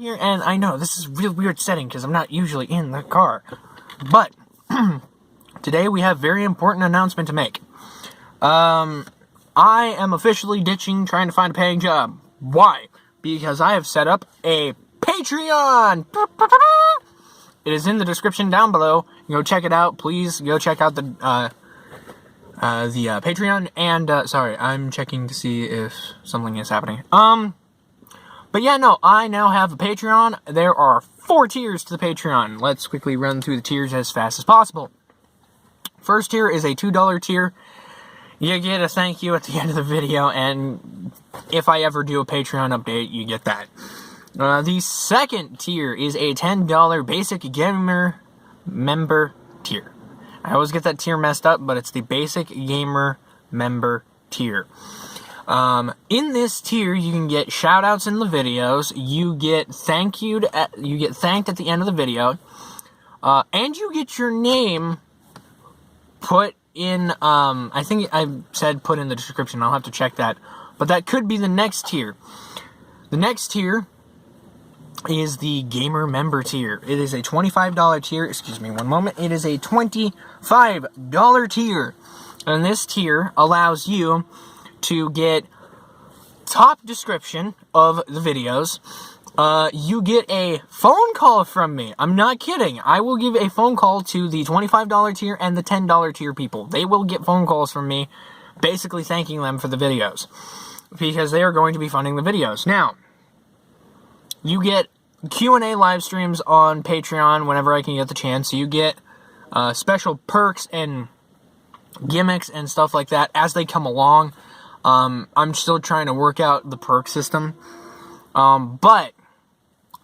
here, and I know this is a real weird setting because I'm not usually in the car. But today we have a very important announcement to make. I am officially ditching trying to find a paying job. Why? Because I have set up a Patreon! It is in the description down below. Go check it out. Please go check out the Patreon. And, sorry, I'm checking to see if something is happening. But yeah, no, I now have a Patreon. There are 4 tiers to the Patreon. Let's quickly run through the tiers as fast as possible. First tier is a $2 tier. You get a thank you at the end of the video, and if I ever do a Patreon update, you get that. The second tier is a $10 basic gamer member tier. I always get that tier messed up, but it's the basic gamer member tier. In this tier, you can get shoutouts in the videos, you get thanked at the end of the video, and you get your name put in, I think I said put in the description, I'll have to check that, but that could be the next tier. The next tier is the gamer member tier. It is a $25 tier, excuse me one moment, it is a $25 tier, and this tier allows you to get top description of the videos. You get a phone call from me. I'm not kidding. I will give a phone call to the $25 tier and the $10 tier people. They will get phone calls from me, basically thanking them for the videos, because they are going to be funding the videos. Now, you get Q&A live streams on Patreon whenever I can get the chance. You get special perks and gimmicks and stuff like that as they come along. I'm still trying to work out the perk system. But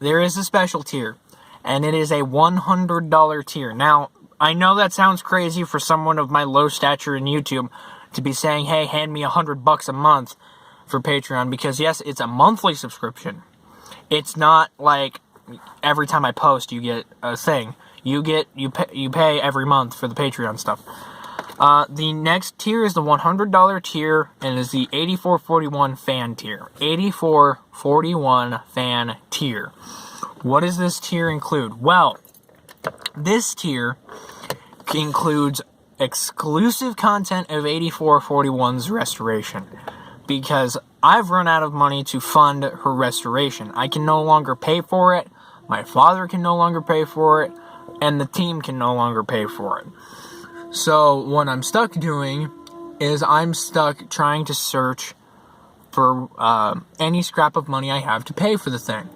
there is a special tier, and it is a $100 tier. Now, I know that sounds crazy for someone of my low stature in YouTube to be saying, hey, hand me $100 a month for Patreon, because yes, it's a monthly subscription. It's not like every time I post you get a thing. You pay every month for the Patreon stuff. The next tier is the $100 tier, and is the 8441 fan tier. 8441 fan tier. What does this tier include? Well, this tier includes exclusive content of 8441's restoration, because I've run out of money to fund her restoration. I can no longer pay for it, my father can no longer pay for it, and the team can no longer pay for it. So, what I'm stuck doing is I'm stuck trying to search for any scrap of money I have to pay for the thing.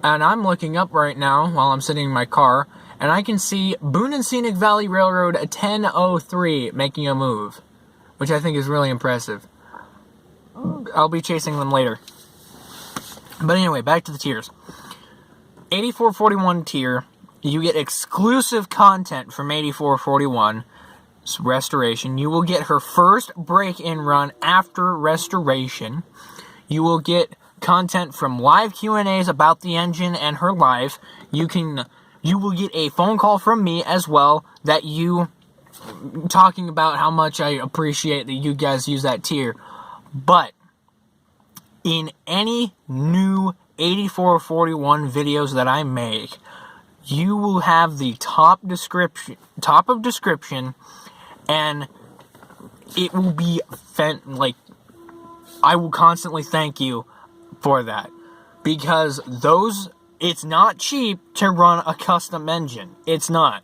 And I'm looking up right now while I'm sitting in my car, and I can see Boone and Scenic Valley Railroad 1003 making a move, which I think is really impressive. I'll be chasing them later. But anyway, back to the tiers. 8441 tier, you get exclusive content from 8441 restoration. You will get her first break-in run after restoration. You will get content from live Q&As about the engine and her life. You will get a phone call from me as well, that you talking about how much I appreciate that you guys use that tier. But in any new 8441 videos that I make, you will have the top of description, and it will be I will constantly thank you for that, because it's not cheap to run a custom engine. It's not.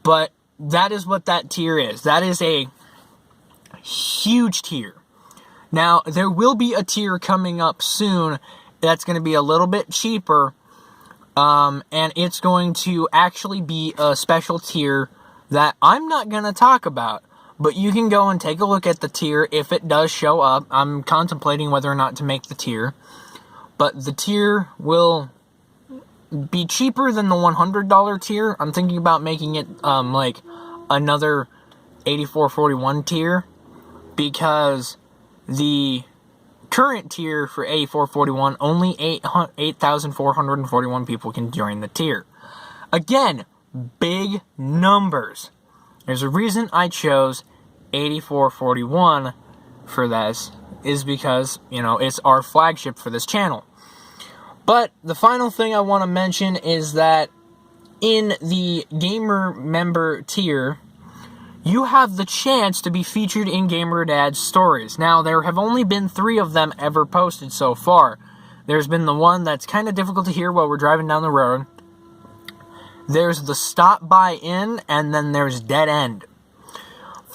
But that is what that tier is. That is a huge tier. Now, there will be a tier coming up soon that's going to be a little bit cheaper, and it's going to actually be a special tier that I'm not going to talk about, but you can go and take a look at the tier if it does show up. I'm contemplating whether or not to make the tier, but the tier will be cheaper than the $100 tier. I'm thinking about making it like another 8441 tier, because the current tier for 8441, only 8,441 people can join the tier. Again, big numbers. There's a reason I chose 8441 for this, is because, it's our flagship for this channel. But the final thing I want to mention is that in the gamer member tier, you have the chance to be featured in Gamer Dad's stories. Now, there have only been 3 of them ever posted so far. There's been the one that's kind of difficult to hear while we're driving down the road. There's the stop by in, and then there's dead end.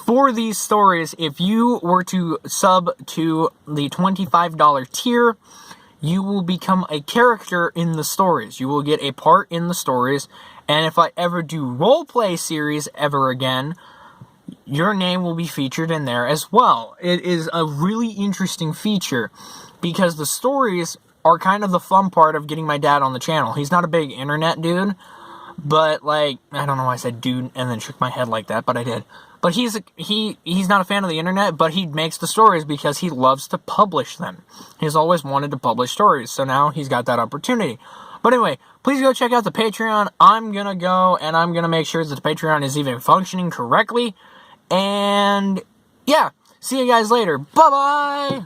For these stories, if you were to sub to the $25 tier, you will become a character in the stories. You will get a part in the stories, and if I ever do roleplay series ever again, your name will be featured in there as well. It is a really interesting feature, because the stories are kind of the fun part of getting my dad on the channel. He's not a big internet dude, but, like, I don't know why I said dude and then shook my head like that, but I did. But he's not a fan of the internet, but he makes the stories because he loves to publish them. He's always wanted to publish stories, so now he's got that opportunity. But anyway, please go check out the Patreon. I'm going to go, and I'm going to make sure that the Patreon is even functioning correctly. And, yeah, see you guys later. Bye-bye!